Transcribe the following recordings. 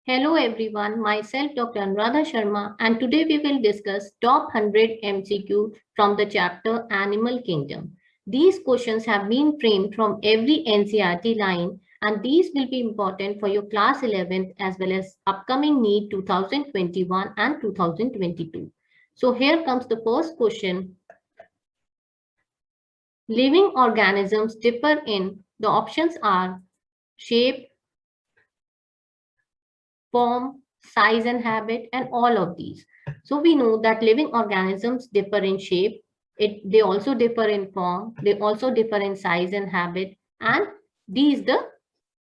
Hello everyone, myself Dr. Anuradha Sharma, and today we will discuss top 100 MCQ from the chapter Animal Kingdom. These questions have been framed from every NCERT line, and these will be important for your class 11th as well as upcoming NEET 2021 and 2022. So here comes the first question. Living organisms differ in, the options are shape, form, size and habit, and all of these. So we know that living organisms differ in shape, they also differ in form, they also differ in size and habit, and D is the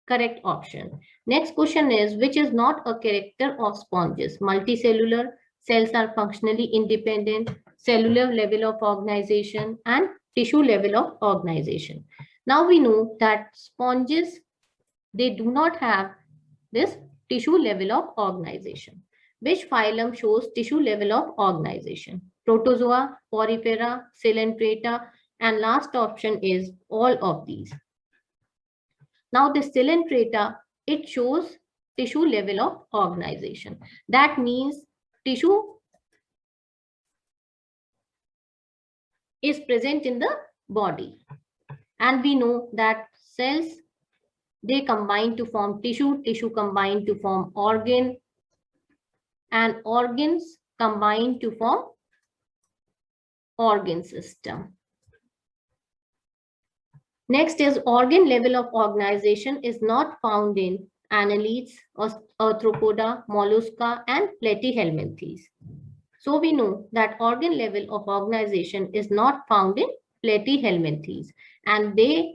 correct option. Next question is, which is not a character of sponges? Multicellular, cells are functionally independent, cellular level of organization, and tissue level of organization. Now we know that sponges, they do not have this tissue level of organization. Which phylum shows tissue level of organization? Protozoa, Porifera, Coelenterata, and last option is all of these. Now the Coelenterata, it shows tissue level of organization. That means tissue is present in the body. And we know that cells, they combine to form tissue, tissue combine to form organ, and organs combine to form organ system. Next is organ level of organization is not found in annelids, arthropoda, mollusca, and platyhelminthes. So we know that organ level of organization is not found in platyhelminthes, and they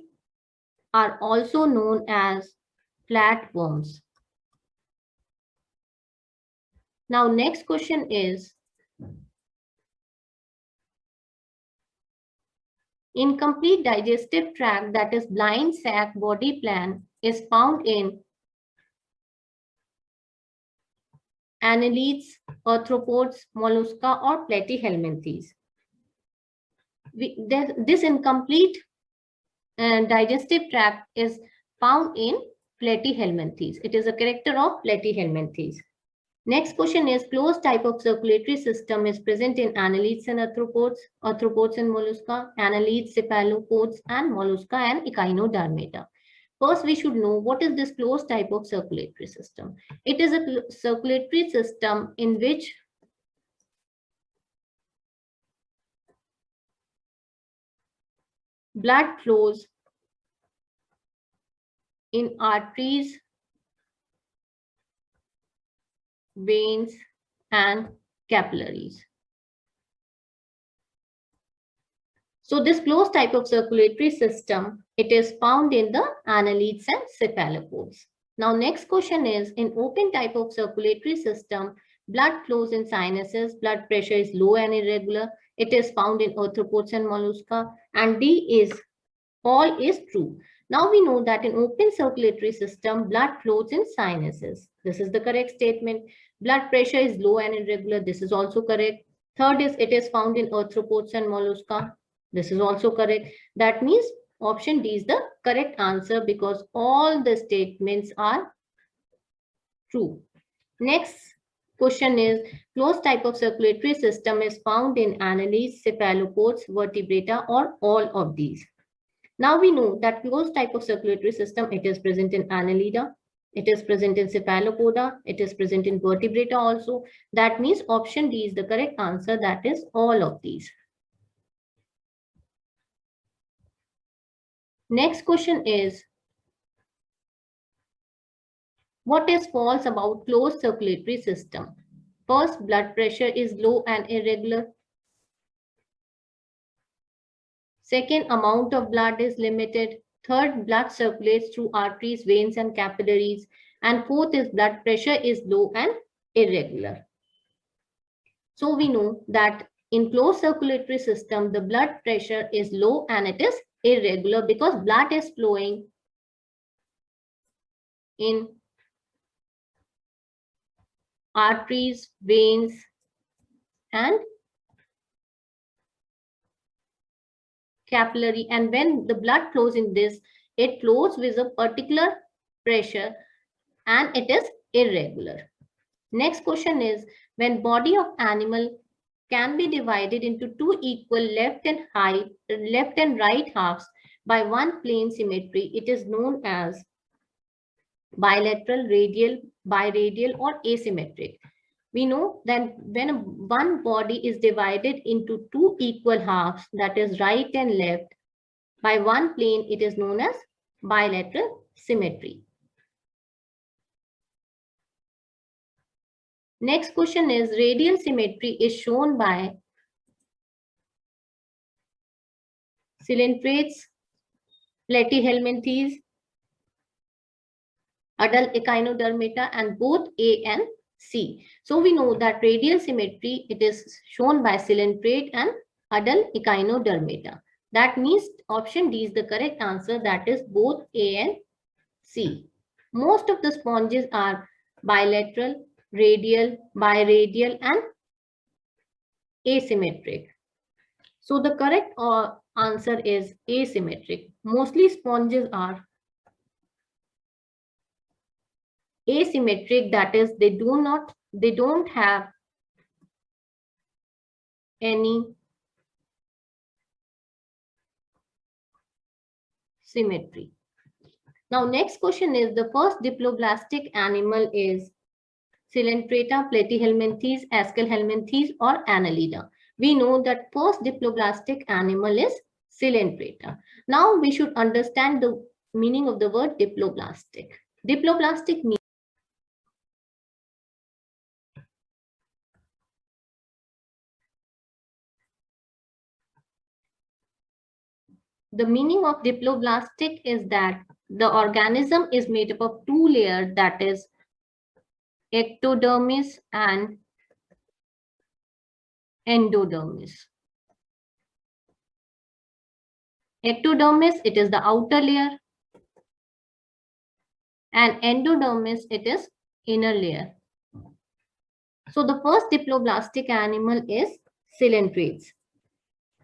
are also known as flatworms. Now, next question is, incomplete digestive tract, that is blind sac body plan, is found in annelids, arthropods, mollusca, or platyhelminthes. This incomplete digestive tract is found in platyhelminthes. It is a character of platyhelminthes. Next question is, closed type of circulatory system is present in annelids and arthropods, arthropods and mollusca, annelids, cephalopods, and mollusca and echinodermata. First, we should know what is this closed type of circulatory system. It is a circulatory system in which blood flows in arteries, veins, and capillaries. So this closed type of circulatory system, it is found in the annelids and cephalopods. Now next question is, in open type of circulatory system, blood flows in sinuses, blood pressure is low and irregular. It is found in arthropods and mollusca, and D is all is true. Now we know that in open circulatory system, blood flows in sinuses. This is the correct statement. Blood pressure is low and irregular. This is also correct. Third is, it is found in arthropods and mollusca. This is also correct. That means option D is the correct answer because all the statements are true. Next question is, closed type of circulatory system is found in annelids, cephalopods, vertebrata, or all of these. Now we know that closed type of circulatory system, it is present in annelida, it is present in cephalopoda, it is present in vertebrata also. That means option D is the correct answer, that is all of these. Next question is, what is false about closed circulatory system? First, blood pressure is low and irregular. Second, amount of blood is limited. Third, blood circulates through arteries, veins, and capillaries. And fourth is blood pressure is low and irregular. So we know that in closed circulatory system, the blood pressure is low and it is irregular because blood is flowing in arteries, veins, and capillary, and when the blood flows in this, it flows with a particular pressure and it is irregular. Next question is, when body of animal can be divided into two equal left and right halves by one plane symmetry, it is known as bilateral, radial, biradial, or asymmetric. We know that when one body is divided into two equal halves, that is right and left, by one plane, it is known as bilateral symmetry. Next question is, radial symmetry is shown by coelentrates, platyhelminthes, adult echinodermata, and both A and C. So we know that radial symmetry, it is shown by coelentrate and adult echinodermata. That means option D is the correct answer, that is both A and C. Most of the sponges are bilateral, radial, biradial, and asymmetric. So the correct answer is asymmetric. Mostly sponges are asymmetric, that is they don't have any symmetry. Now next question is, the first diploblastic animal is Coelentrata, platyhelminthes, aschelhelminthes, or Annelida. We know that first diploblastic animal is Coelentrata. Now we should understand the meaning of the word diploblastic. Diploblastic means the meaning of diploblastic is that the organism is made up of two layers, that is ectodermis and endodermis. Ectodermis, it is the outer layer, and endodermis, it is inner layer. So the first diploblastic animal is coelentrates.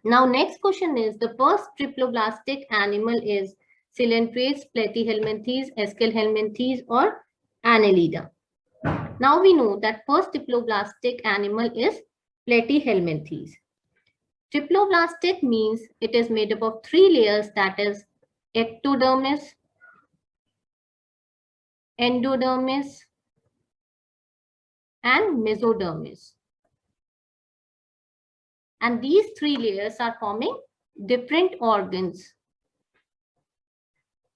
Now next question is, the first triploblastic animal is coelentrates, platyhelminthes, aschelhelminthes, or Annelida. Now we know that first diploblastic animal is platyhelminthes. Triploblastic means it is made up of three layers, that is ectodermis, endodermis, and mesodermis. And these three layers are forming different organs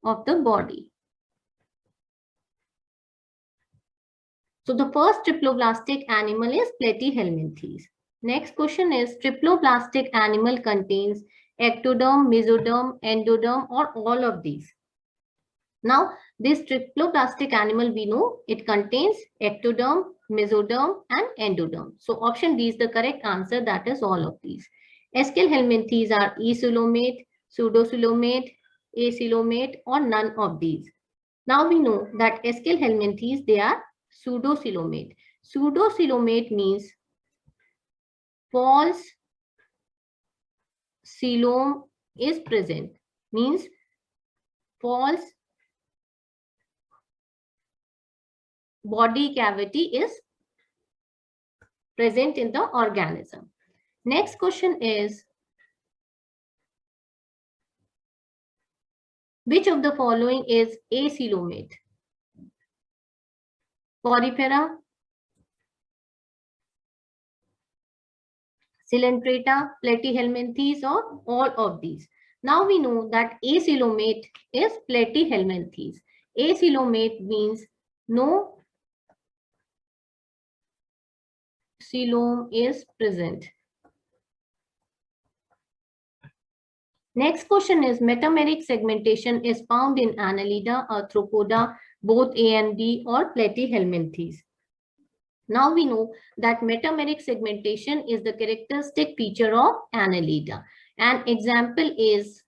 of the body. So the first triploblastic animal is platyhelminthes. Next question is, triploblastic animal contains ectoderm, mesoderm, endoderm, or all of these. Now this triploblastic animal, we know it contains ectoderm, mesoderm, and endoderm. So option D is the correct answer, that is all of these. Aschelhelminthes are ecoelomate, pseudocoelomate, acoelomate, or none of these. Now we know that aschelhelminthes, they are pseudocoelomate. Pseudocoelomate means false coelom is present, means false body cavity is present in the organism. Next question is, which of the following is acoelomate? Porifera, Coelentrata, platyhelminthes, or all of these. Now we know that acoelomate is platyhelminthes. Acoelomate means no coelom is present. Next question is, metameric segmentation is found in Annelida, Arthropoda, both A and B, or platyhelminthes. Now we know that metameric segmentation is the characteristic feature of Annelida. An example is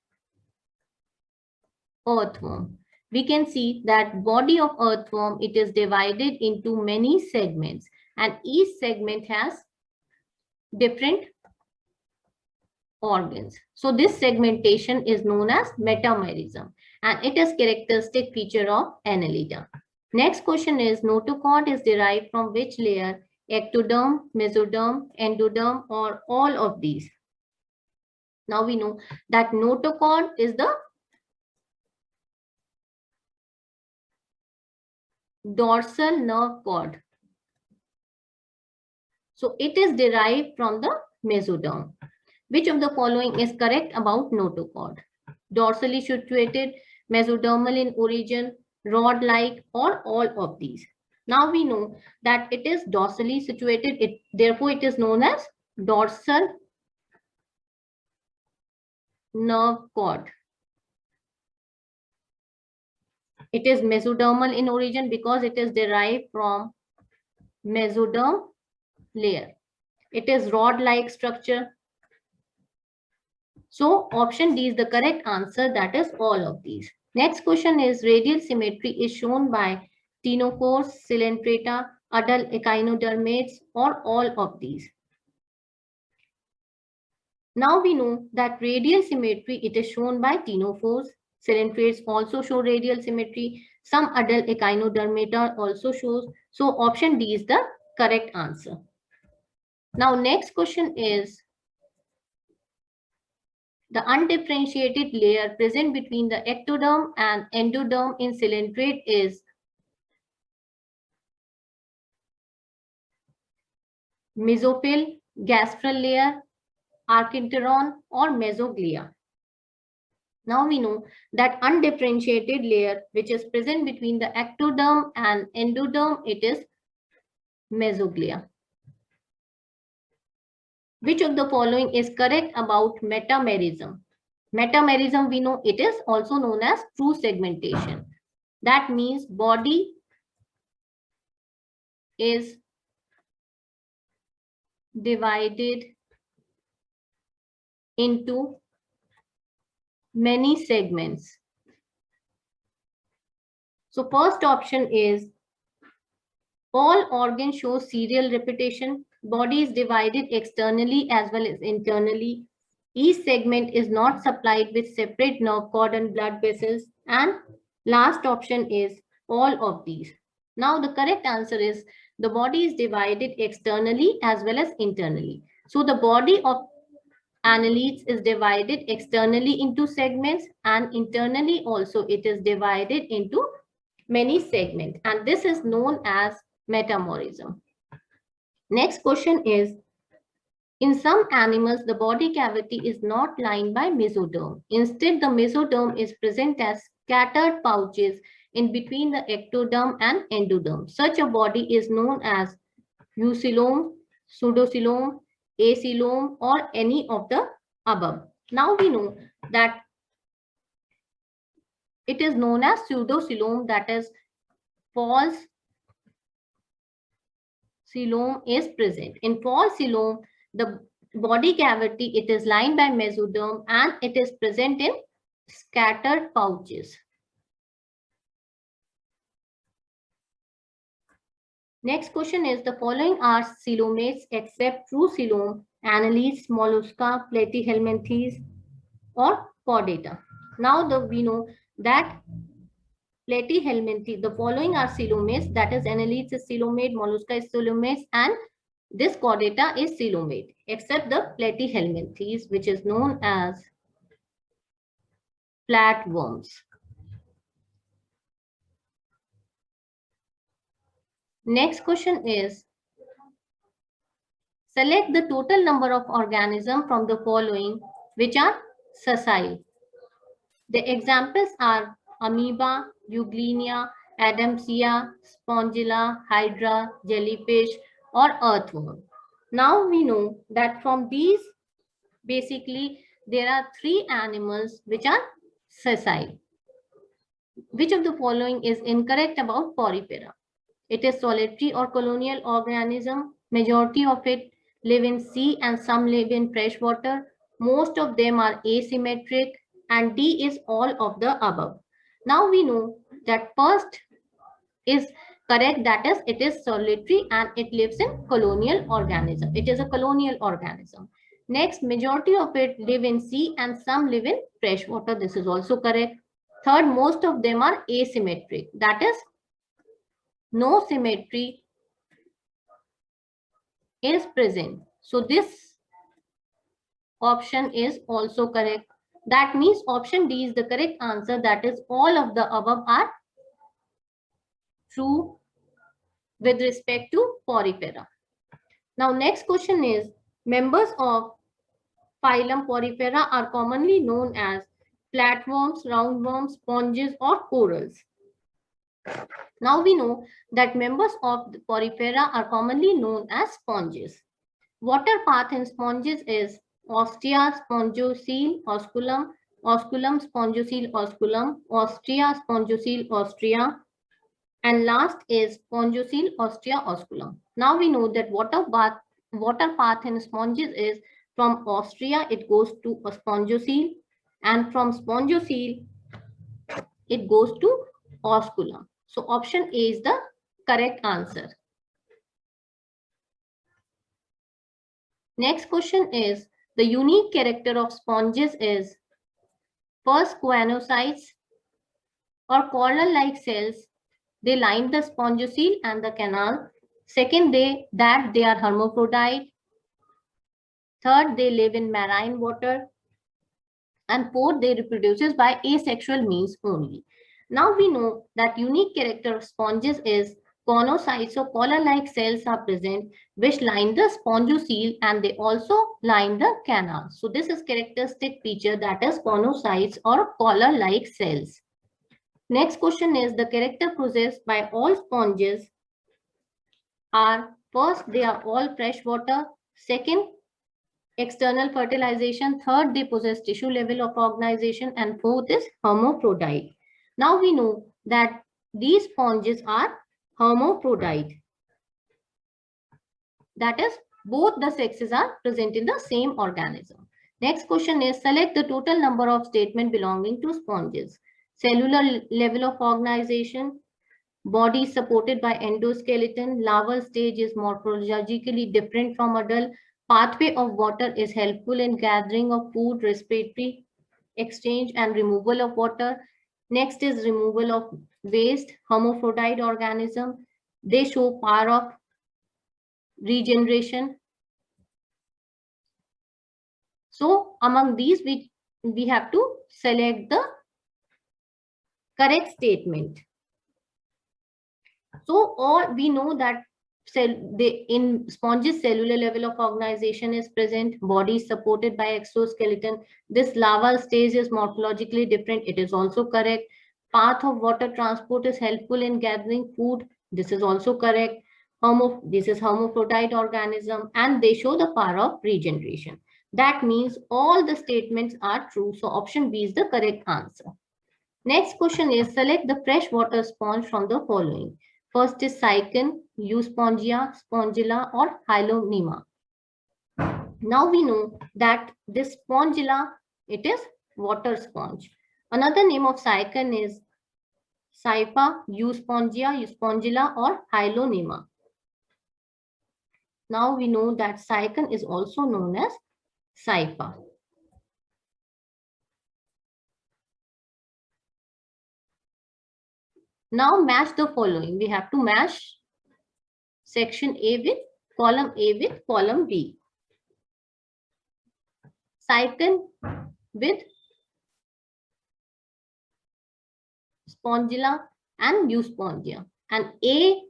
earthworm. We can see that body of earthworm, it is divided into many segments, and each segment has different organs. So this segmentation is known as metamerism, and it is characteristic feature of Annelida. Next question is notochord is derived from which layer? Ectoderm, mesoderm, endoderm, or all of these? Now we know that notochord is the dorsal nerve cord. So it is derived from the mesoderm. Which of the following is correct about notochord? Dorsally situated, mesodermal in origin, rod-like, or all of these? Now we know that it is dorsally situated. Therefore, it is known as dorsal nerve cord. It is mesodermal in origin because it is derived from mesoderm layer. It is rod-like structure. So option D is the correct answer, that is all of these. Next question is radial symmetry is shown by ctenophores, coelenterata, adult echinodermates, or all of these. Now we know that radial symmetry, it is shown by ctenophores. Coelentrates also show radial symmetry. Some adult echinodermata also shows. So option D is the correct answer. Now next question is the undifferentiated layer present between the ectoderm and endoderm in coelenterate is mesophyll, gastral layer, archenteron, or mesoglia. Now we know that undifferentiated layer which is present between the ectoderm and endoderm, it is mesoglia. Which of the following is correct about metamerism? Metamerism, we know it is also known as true segmentation. That means body is divided into many segments. So first option is all organs show serial repetition. Body is divided externally as well as internally. Each segment is not supplied with separate nerve cord and blood vessels. And last option is all of these. Now the correct answer is the body is divided externally as well as internally. So the body of annelids is divided externally into segments and internally also it is divided into many segments, and this is known as metamerism. Next question is, in some animals, the body cavity is not lined by mesoderm. Instead, the mesoderm is present as scattered pouches in between the ectoderm and endoderm. Such a body is known as eucoelom, pseudocoelom, acoelom, or any of the above. Now we know that it is known as pseudocoelom, that is false coelom is present. In false coelom, the body cavity, it is lined by mesoderm and it is present in scattered pouches. Next question is, the following are coelomates except true coelom, annelids, mollusca, platyhelminthes, or chordata. Now we know that platyhelminthes, the following are coelomates, that is annelids is coelomate, mollusca is coelomates, and this chordata is coelomate, except the platyhelminthes, which is known as flatworms. Next question is, select the total number of organisms from the following which are sessile. The examples are amoeba, eugenia, adamsia, spongilla, hydra, jellyfish, or earthworm. Now we know that from these, basically, there are 3 animals which are sessile. Which of the following is incorrect about Porifera? It is solitary or colonial organism. Majority of it live in sea and some live in fresh water. Most of them are asymmetric, and D is all of the above. Now we know that first is correct, that is it is solitary and it lives in colonial organism. It is a colonial organism. Next, majority of it live in sea and some live in fresh water. This is also correct. Third, most of them are asymmetric. That is no symmetry is present. So this option is also correct. That means option D is the correct answer. That is, all of the above are true with respect to Porifera. Now next question is, members of phylum Porifera are commonly known as flatworms, roundworms, sponges or corals. Now we know that members of the Porifera are commonly known as sponges. Water path in sponges is Ostia, Spongocele, Osculum, Osculum, Spongocele, Osculum, Ostia, Spongocele, Ostria, and last is Spongocele, Ostia, Osculum. Now we know that water path in sponges is from Ostria, it goes to a Spongocele, and from Spongocele, it goes to Osculum. So option A is the correct answer. Next question is, the unique character of sponges is first choanocytes or collar-like cells. They line the spongocele and the canal. Second, they are hermaphrodite. Third, they live in marine water. And fourth, they reproduces by asexual means only. Now we know that unique character of sponges is conocytes or collar-like cells are present which line the spongocele and they also line the canal. So this is characteristic feature, that is conocytes or collar-like cells. Next question is, the character possessed by all sponges are first, they are all freshwater. Second, external fertilization. Third, they possess tissue level of organization. And fourth is hermaphrodite. Now we know that these sponges are hermaphrodite. That is, both the sexes are present in the same organism. Next question is, select the total number of statements belonging to sponges. Cellular level of organization, body supported by endoskeleton, larval stage is morphologically different from adult, pathway of water is helpful in gathering of food, respiratory exchange and removal of water. Next is removal of waste, hermaphrodite organism. They show power of regeneration. So among these, we have to select the correct statement. So all we know that in sponges, cellular level of organization is present, body is supported by exoskeleton. This larval stage is morphologically different. It is also correct. Path of water transport is helpful in gathering food. This is also correct. This is hermaphrodite organism and they show the power of regeneration. That means all the statements are true. So option B is the correct answer. Next question is, select the freshwater sponge from the following. First is Cycon, Euspongia, Spongilla or Hyloneema. Now we know that this Spongilla, it is water sponge. Another name of Cycon is Saipa, Euspongia, Euspongilla or Hyloneema. Now we know that Cycon is also known as Saipa. Now match the following. We have to match section A with column B. Cycon with Spongilla and Euspongia. And A,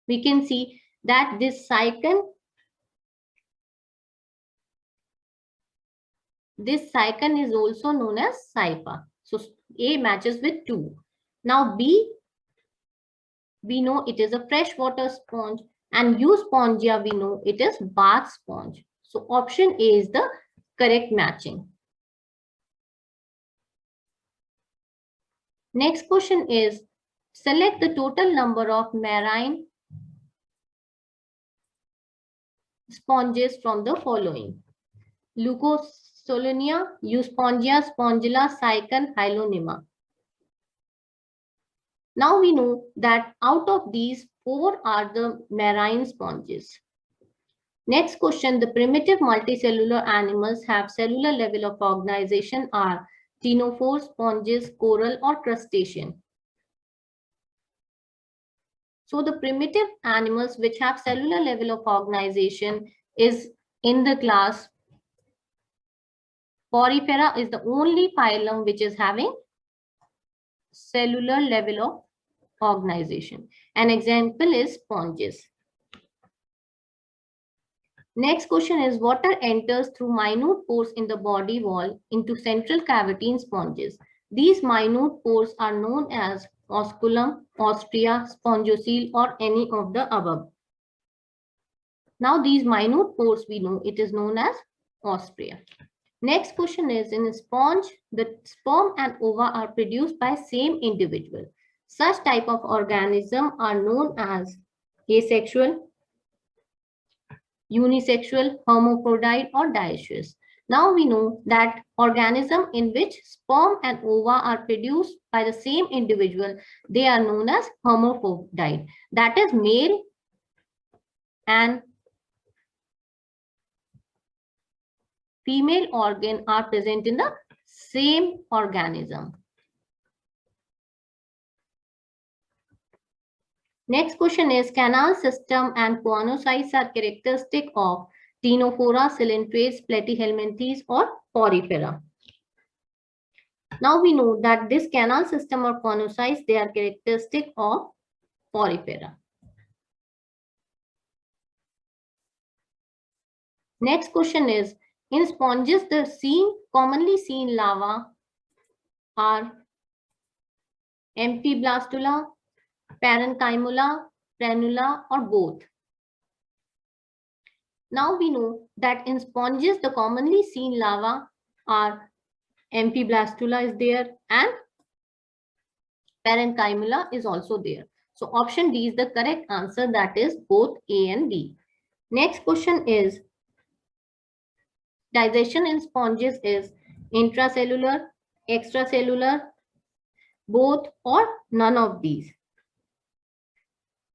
we can see that this Cycon is also known as Saipa. So A matches with 2. Now B, we know it is a freshwater sponge, and Euspongia, we know it is bath sponge. So option A is the correct matching. Next question is, select the total number of marine sponges from the following. Leucosolonia, Euspongia, Spongilla, Cycon, Hyloneema. Now we know that out of these, 4 are the marine sponges. Next question, the primitive multicellular animals have cellular level of organization are ctenophores, sponges, coral or crustacean. So the primitive animals which have cellular level of organization is in the class Porifera, is the only phylum which is having cellular level of organization. An example is sponges. Next question is, water enters through minute pores in the body wall into central cavity in sponges. These minute pores are known as osculum, ostria, spongiocele, or any of the above. Now these minute pores we know it is known as ostria. Next question is, in a sponge, the sperm and ova are produced by same individual. Such type of organism are known as asexual, unisexual, hermaphrodite, or dioecious. Now we know that organism in which sperm and ova are produced by the same individual, they are known as hermaphrodite. That is, male and female organ are present in the same organism. Next question is, canal system and choanocytes are characteristic of Ctenophora, Coelenterate, Platyhelminthes, or Porifera. Now we know that this canal system or choanocytes, they are characteristic of Porifera. Next question is, in sponges, the commonly seen larvae are Amphiblastula, Parenchyma, Prenula, or both. Now we know that in sponges, the commonly seen larvae are Amphiblastula is there and Parenchyma is also there. So option D is the correct answer, that is both A and B. Next question is, digestion in sponges is intracellular, extracellular, both, or none of these.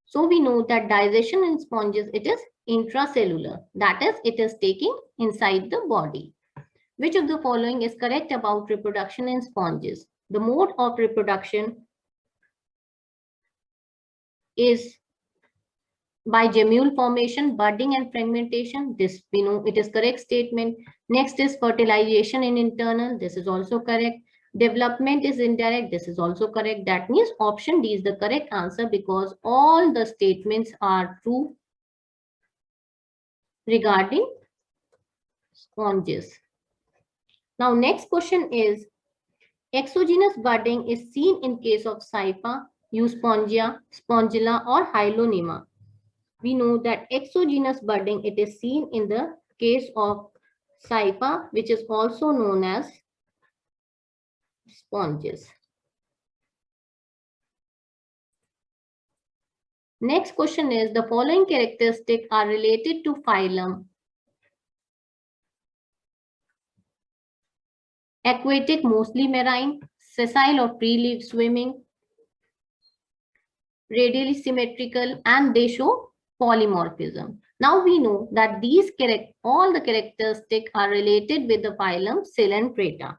So we know that digestion in sponges, it is intracellular. That is, it is taking inside the body. Which of the following is correct about reproduction in sponges? The mode of reproduction is by gemule formation, budding, and fragmentation. This we know it is correct statement. Next is fertilization in internal. This is also correct. Development is indirect. This is also correct. That means option D is the correct answer because all the statements are true regarding sponges. Now next question is, exogenous budding is seen in case of Saipa, Euspongia, Spongilla, or Hyloneema. We know that exogenous budding, it is seen in the case of Saipa, which is also known as sponges. Next question is, the following characteristics are related to phylum aquatic, mostly marine, sessile or free swimming, radially symmetrical, and they show polymorphism. Now we know that these all the characteristics are related with the phylum Coelenterata,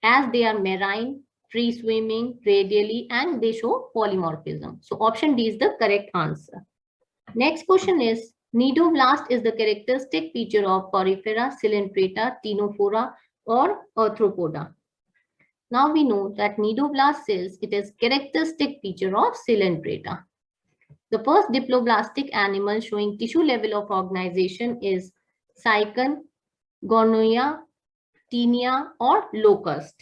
as they are marine, free swimming, radially, and they show polymorphism. So option D is the correct answer. Next question is, nidoblast is the characteristic feature of Porifera, Coelenterata, Ctenophora, or Arthropoda. Now we know that nidoblast cells, it is characteristic feature of Coelenterata. The first diploblastic animal showing tissue level of organization is Cycon, Gonorrhea, Tinea, or Locust.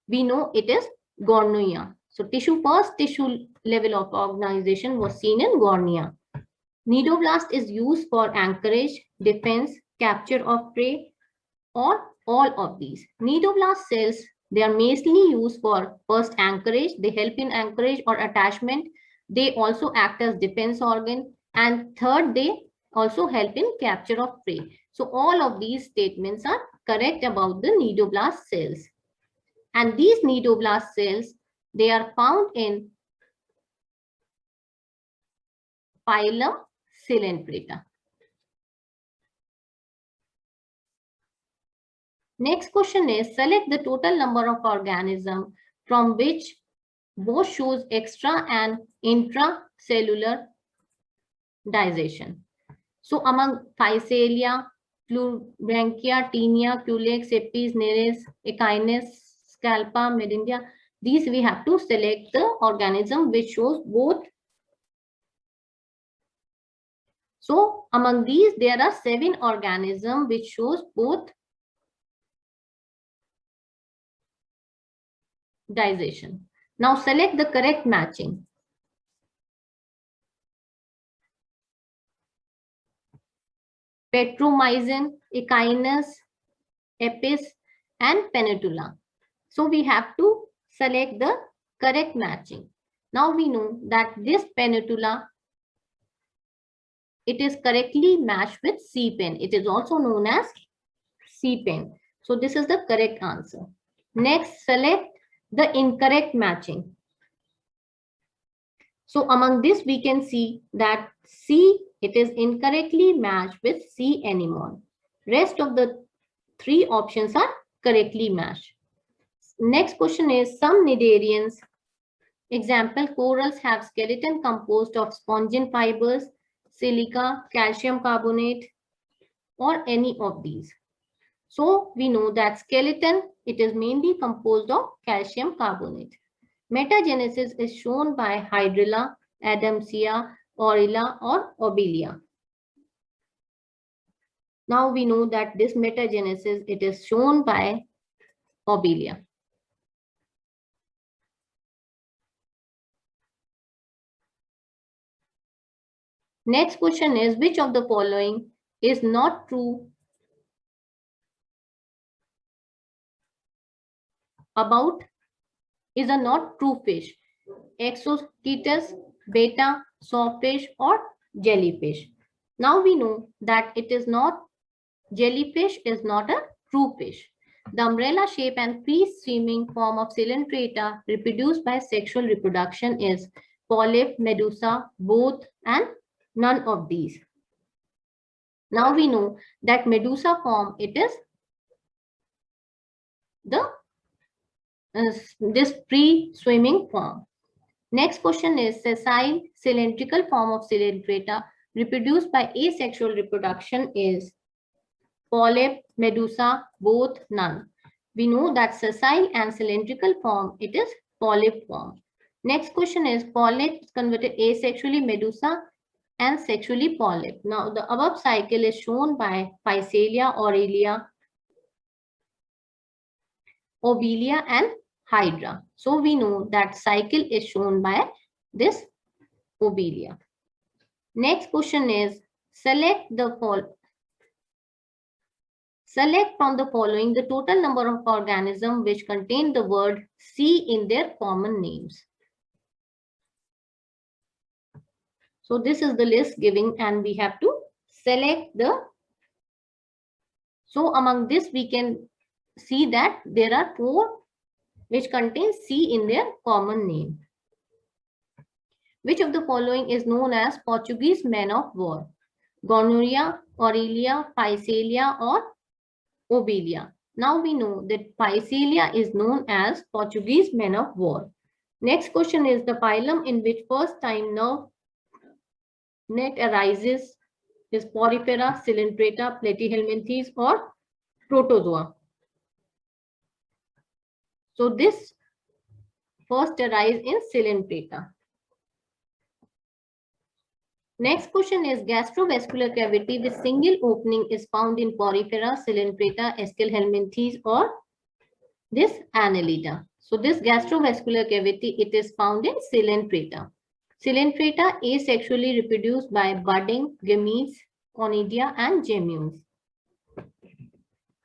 We know it is Gonorrhea. So first tissue level of organization was seen in Gonorrhea. Nidoblast is used for anchorage, defense, capture of prey, or all of these. Nidoblast cells, they are mainly used for first anchorage. They help in anchorage or attachment. They also act as defense organ. And third, they also help in capture of prey. So all of these statements are correct about the nidoblast cells. And these nidoblast cells, they are found in phylum Coelenterata. Next question is, select the total number of organisms from which both shows extra and intracellular digestion. So among Physalia, Pleurbranchia, Taenia, Culex, Apis, Nereis, Echinus, Scalpa, Medindia, these we have to select the organism which shows both. So among these, there are 7 organisms which shows both digestion. Now select the correct matching. Petromyzin, Echinus, Apis, and Pennatula. So we have to select the correct matching. Now we know that this Pennatula, it is correctly matched with C. pen. It is also known as C. pen. So this is the correct answer. Next, select the incorrect matching. So among this, we can see that C, it is incorrectly matched with C. anemone. Rest of the 3 options are correctly matched. Next question is, some cnidarians, example, corals have skeleton composed of spongin fibers, silica, calcium carbonate, or any of these. So we know that skeleton, it is mainly composed of calcium carbonate. Metagenesis is shown by Hydrilla, Adamsia, Aurilla, or Obelia. Now we know that this metagenesis, it is shown by Obelia. Next question is, which of the following is not true about is a not true fish? Exochetus, betta, sawfish, or jellyfish. Now we know that it is not, jellyfish is not a true fish. The umbrella shape and free swimming form of Coelenterata reproduced by sexual reproduction is polyp, medusa, both, and none of these. Now we know that medusa form, it is the this free swimming form. Next question is, sessile cylindrical form of Coelenterata reproduced by asexual reproduction is polyp, medusa, both, none. We know that sessile and cylindrical form, it is polyp form. Next question is, polyp converted asexually medusa and sexually polyp. Now the above cycle is shown by Physalia, Aurelia, Obelia, and Hydra. So we know that cycle is shown by this Obelia. Next question is, select from the following the total number of organisms which contain the word C in their common names. So this is the list giving, and we have to select the. So among this, we can see that there are 4 which contain C in their common name. Which of the following is known as Portuguese man of war? Gonorrhea, Aurelia, Physalia, or Obelia. Now we know that Physalia is known as Portuguese man of war. Next question is, the phylum in which first time nerve net arises is Porifera, Coelenterata, Platyhelminthes, or Protozoa. So this first arise in Coelenterata. Next question is, gastrovascular cavity with single opening is found in Porifera, Coelenterata, Aschelhelminthes, or this Annelida. So this gastrovascular cavity, it is found in Coelenterata. Coelenterata asexually reproduced by budding gametes, conidia, and gemmules.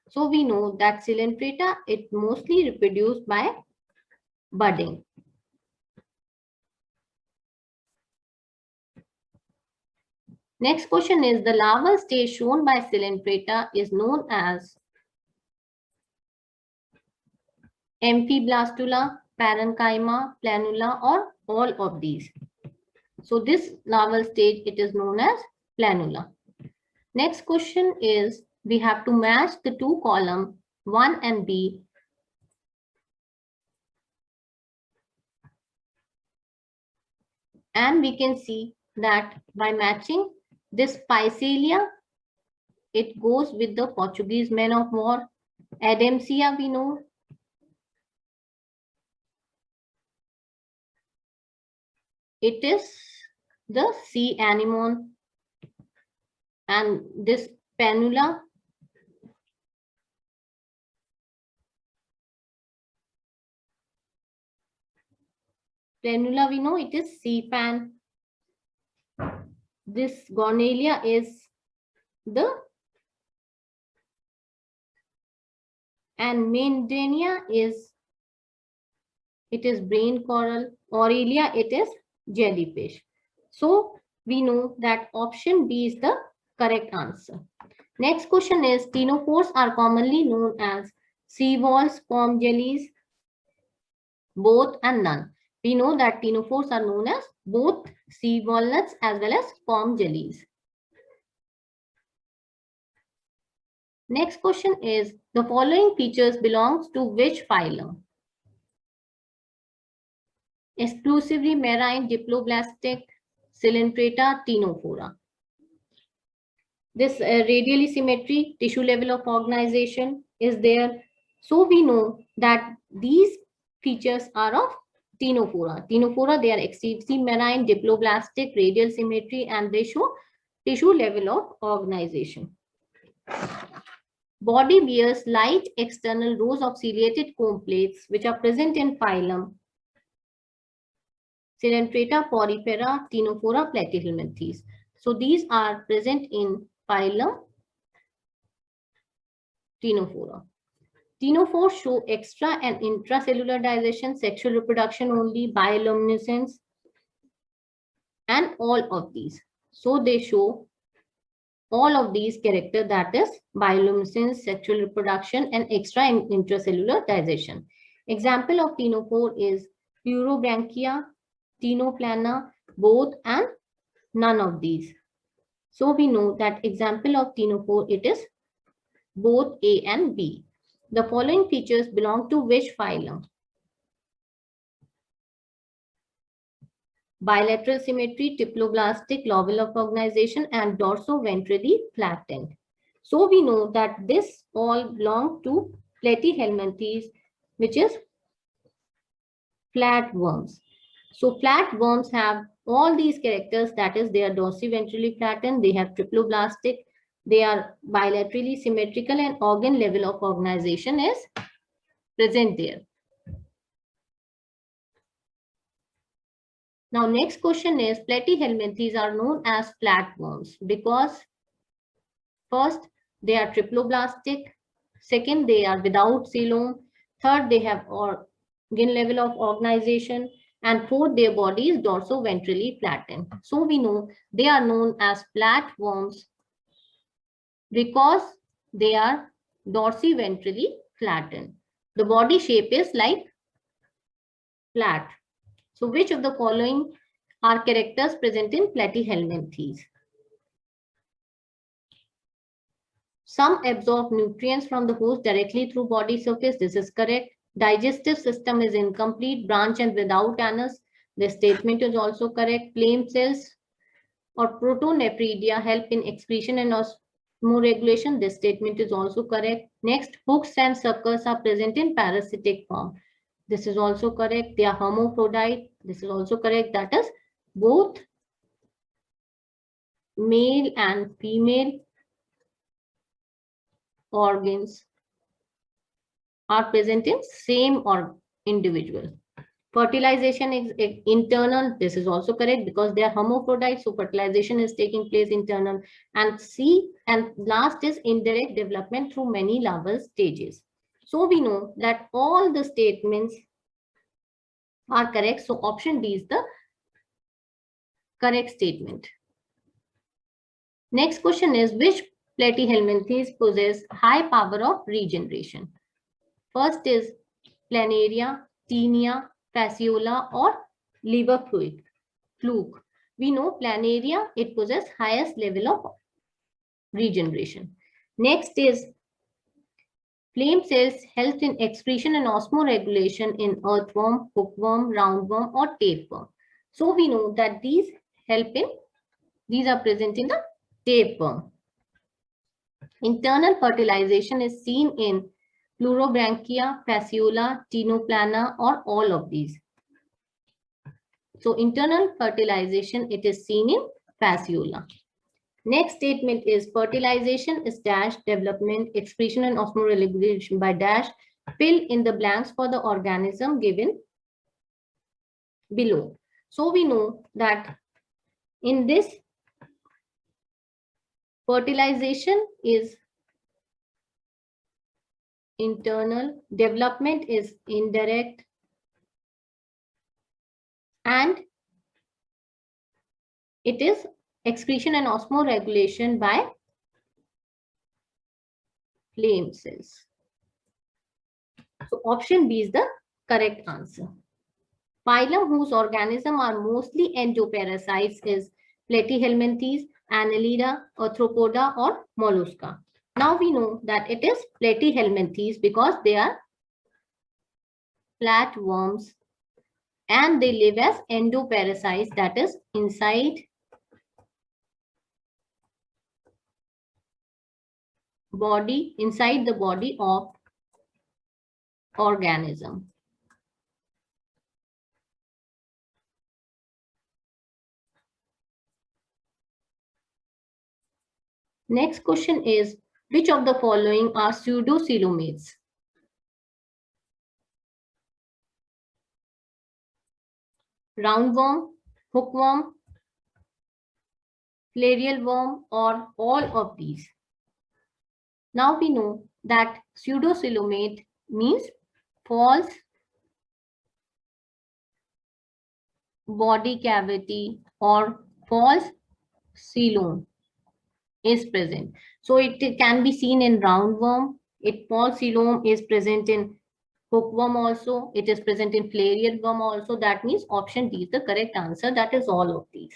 So we know that Coelenterata, it mostly reproduced by budding. Next question is, the larval stage shown by Coelenterata is known as amphiblastula, parenchyma, planula, or all of these. So this larval stage, it is known as planula. Next question is, we have to match the 2 columns 1 and B And we can see that by matching this Physalia, it goes with the Portuguese men of war. Adamsia, we know. It is the sea anemone. And this Panula, we know it is sea pan. This Gornelia is the, and Maindenia is, it is brain coral. Aurelia, it is jellyfish. So we know that option B is the correct answer. Next question is, ctenophores are commonly known as sea walls, sperm jellies, both and none. We know that ctenophores are known as both sea walnuts as well as sperm jellies. Next question is, the following features belongs to which phylum? Exclusively marine, diploblastic, Coelenterata, ctenophora. This radial symmetry, tissue level of organization is there. So we know that these features are of ctenophora. Ctenophora, they are exclusively marine, diploblastic, radial symmetry, and they show tissue level of organization. Body bears light external rows of ciliated comb plates which are present in phylum Coelenterata, Porifera, Ctenophora, Platyhelminthes. So these are present in phylum Ctenophora. Ctenophores show extra and intracellular digestion, sexual reproduction only, bioluminescence, and all of these. So they show all of these characters, that is bioluminescence, sexual reproduction, and extra and intracellular digestion. Example of ctenophore is Plurobranchia, Ctenoplana, both and none of these. So we know that example of ctenophore, it is both A and B. The following features belong to which phylum? Bilateral symmetry, diploblastic, lobule of organization, and dorso-ventrally flattened. So we know that this all belong to Platyhelminthes, which is flatworms. So flatworms have all these characters, that is they are dorsi-ventrally flattened, they have triploblastic, they are bilaterally symmetrical, and organ level of organization is present there. Now next question is, Platyhelminthes are known as flatworms because first they are triploblastic, second they are without coelom, third they have organ level of organization, and fourth their body is dorso-ventrally flattened. So we know they are known as flatworms because they are dorsi-ventrally flattened. The body shape is like flat. So which of the following are characters present in Platyhelminthes? Some absorb nutrients from the host directly through body surface. This is correct. Digestive system is incomplete, branch and without anus. This statement is also correct. Flame cells or protonephridia help in excretion and osmoregulation. This statement is also correct. Next, hooks and suckers are present in parasitic form. This is also correct. They are hermaphrodite. This is also correct. That is, both male and female organs are present in same or individual. Fertilization is internal. This is also correct because they are hermaphrodites. So fertilization is taking place internal. And C, and last is indirect development through many larval stages. So we know that all the statements are correct. So option D is the correct statement. Next question is, which Platyhelminthes possess high power of regeneration? First is Planaria, Taenia, Fasciola, or liver fluke. We know Planaria, it possesses highest level of regeneration. Next is flame cells help in excretion and osmoregulation in earthworm, hookworm, roundworm, or tapeworm. So we know that these are present in the tapeworm. Internal fertilization is seen in Plurobranchia, Fasciola, Tinoplana, or all of these. So internal fertilization, it is seen in Fasciola. Next statement is fertilization is dash, development, excretion and osmoregulation by dash. Fill in the blanks for the organism given below. So we know that in this, fertilization is internal, development is indirect, and it is excretion and osmoregulation by flame cells. So option B is the correct answer. Phylum whose organism are mostly endoparasites is Platyhelminthes, Annelida, Arthropoda, or Mollusca. Now we know that it is Platyhelminthes because they are flatworms and they live as endoparasites, that is inside the body of organism. Next question is, which of the following are pseudocoelomates? Roundworm, hookworm, filarial worm, or all of these? Now we know that pseudocoelomate means false body cavity or false coelom is present. So it can be seen in roundworm. False coelom is present in hookworm also. It is present in filarial worm also. That means option D is the correct answer. That is all of these.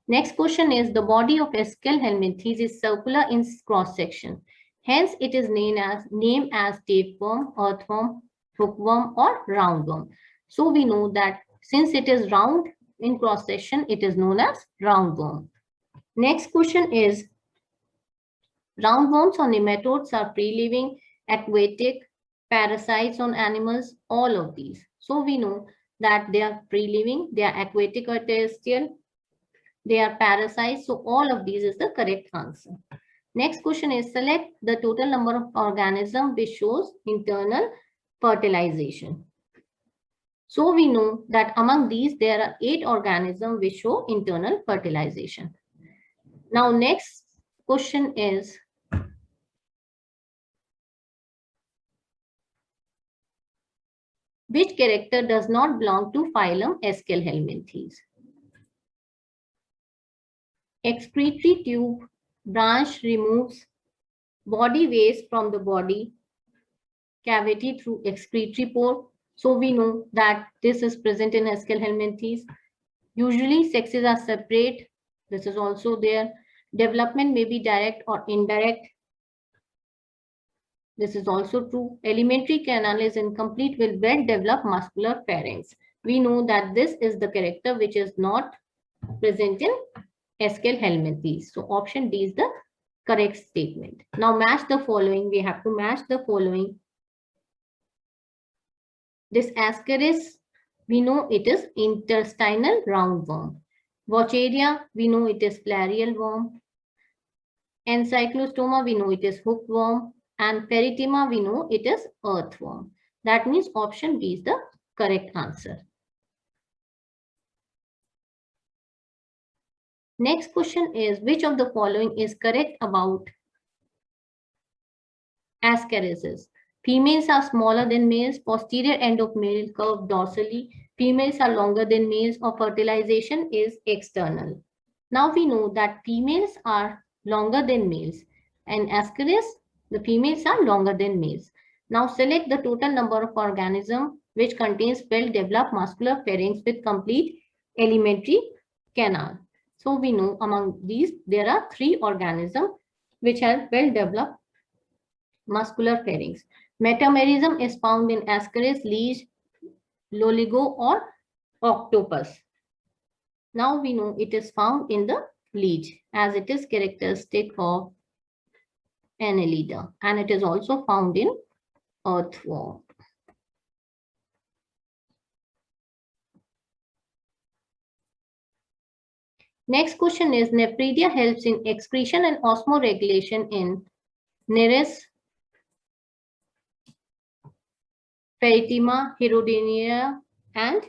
Next question is, the body of Escherichia helminthes is circular in cross section. Hence, it is named as tapeworm, earthworm, hookworm, or roundworm. So we know that since it is round in cross section, it is known as roundworm. Next question is, roundworms or nematodes are free-living, aquatic, parasites on animals, all of these. So we know that they are free-living, they are aquatic or terrestrial, they are parasites. So all of these is the correct answer. Next question is, select the total number of organisms which shows internal fertilization. So we know that among these, there are 8 organisms which show internal fertilization. Now, next question is, which character does not belong to phylum Escherichia helminthes? Excretory tube, branch removes body waste from the body cavity through excretory pore. So we know that this is present in Escherichia helminthes. Usually sexes are separate. This is also there. Development may be direct or indirect. This is also true. Alimentary canal is incomplete with well-developed muscular pharynx. We know that this is the character which is not present in Escherichia helminthes. So option D is the correct statement. Now match the following. We have to match the following. This Ascaris, we know it is intestinal roundworm. Vaucheria, we know it is filarial worm. Encyclostoma, we know it is hookworm. And Peritima, we know it is earthworm. That means option B is the correct answer. Next question is, which of the following is correct about Ascarises? Females are smaller than males, posterior end of male curved dorsally. Females are longer than males, or fertilization is external. Now we know that females are longer than males, and Ascaris, the females are longer than males. Now select the total number of organisms which contains well-developed muscular pharynx with complete alimentary canal. So we know among these there are 3 organisms which have well-developed muscular pharynx. Metamerism is found in Ascaris, leech, loligo, or octopus. Now we know it is found in the leech as it is characteristic of Annelida, and it is also found in earthworm. Next question is Nephridia helps in excretion and osmoregulation in Nereis, Peritima, Herodiniera, and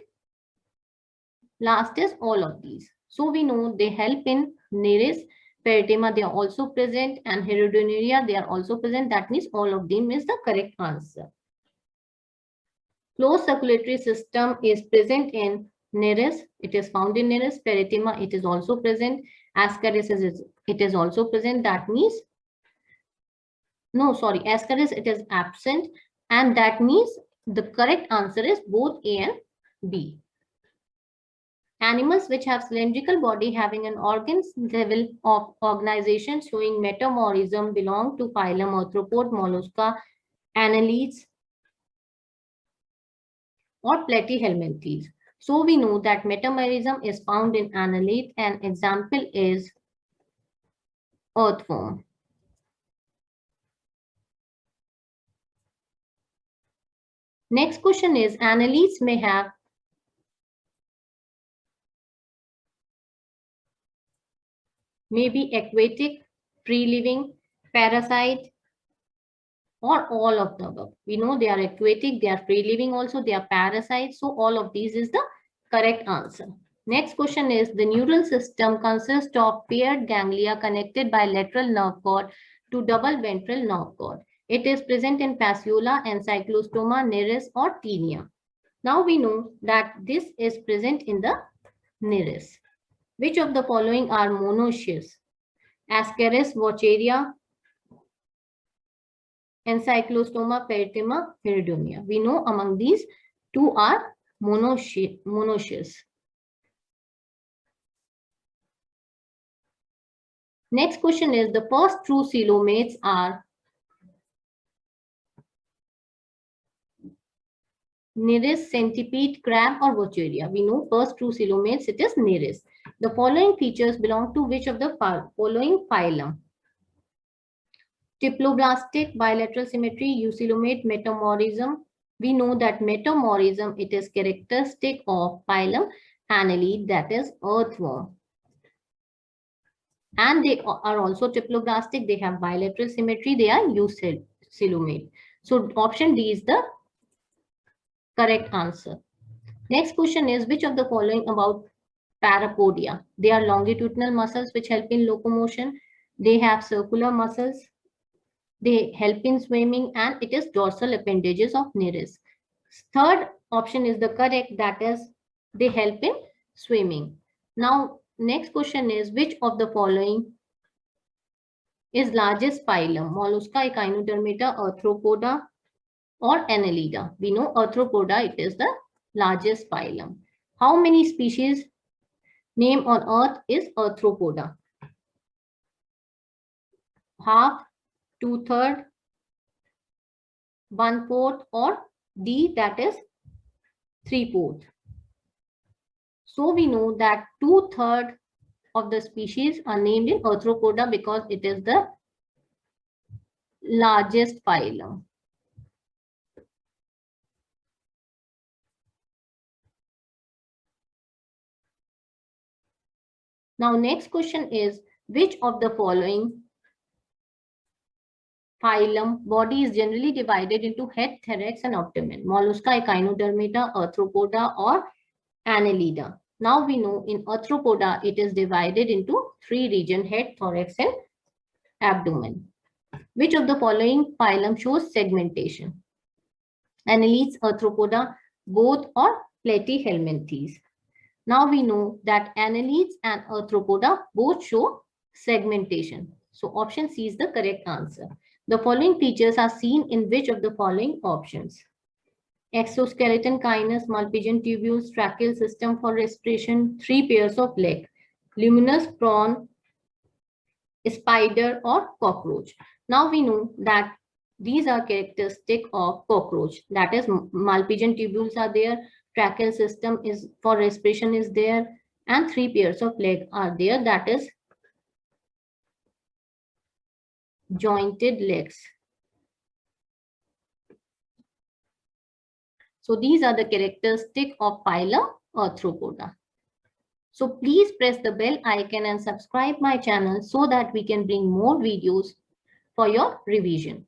last is all of these. So we know they help in Nereis, Peritima, they are also present, and Herodiniera, they are also present. That means all of them is the correct answer. Closed circulatory system is present in Nereis, it is found in Nereis. Peritima, it is also present. Ascaris, it is also present. That means, no, sorry, Ascaris, it is absent. And that means the correct answer is both A and B. Animals which have cylindrical body having an organs level of organization showing metamorism belong to phylum Arthropod, Mollusca, Annelids, or Platyhelminthes. So we know that metamerism is found in Annelid. An example is earthworm. Next question is Annelids may have maybe aquatic, free-living, parasite, or all of the above. We know they are aquatic, they are free-living also, they are parasites. So all of these is the correct answer. Next question is the neural system consists of paired ganglia connected by lateral nerve cord to double ventral nerve cord. It is present in fasciola, ankylostoma, nereis, or tinea. Now we know that this is present in the nereis. Which of the following are monoecious? Ascaris, Vaucheria, Ankylostoma, Peritima, Herodiniera. We know among these two are monoecious. Next question is the first true coelomates are Nereis, centipede, crab, or Vaucheria. We know first true coelomates, it is Nereis. The following features belong to which of the following phylum? Diploblastic, bilateral symmetry, eucoelomate, metamorism. We know that metamorism, it is characteristic of phylum Annelid, that is earthworm. And they are also diploblastic, they have bilateral symmetry, they are eucoelomate. So option D is the correct answer. Next question is which of the following about parapodia? They are longitudinal muscles which help in locomotion. They have circular muscles. They help in swimming, and it is dorsal appendages of Nereis. Third option is the correct, that is they help in swimming. Now next question is which of the following is largest phylum? Mollusca, Echinodermata, Arthropoda, or Annelida. We know Arthropoda, it is the largest phylum. How many species name on earth is Arthropoda? Half, 2/3, 1/4, or D, that is 3/4. So we know that 2/3 of the species are named in Arthropoda because it is the largest phylum. Now next question is which of the following phylum body is generally divided into head, thorax, and abdomen? Mollusca, Echinodermata, Arthropoda, or Annelida. Now we know in Arthropoda it is divided into three regions: head, thorax, and abdomen. Which of the following phylum shows segmentation? Annelids, Arthropoda, both, or Platyhelminthes. Now we know that Annelids and Arthropoda both show segmentation. So option C is the correct answer. The following features are seen in which of the following options? Exoskeleton, kinus, Malpighian tubules, tracheal system for respiration, 3 pairs of legs, luminous prawn, spider, or cockroach. Now we know that these are characteristic of cockroach. That is Malpighian tubules are there, tracheal system is for respiration is there, and 3 pairs of leg are there, that is jointed legs. So these are the characteristic of phylum Arthropoda. So please press the bell icon and subscribe my channel so that we can bring more videos for your revision.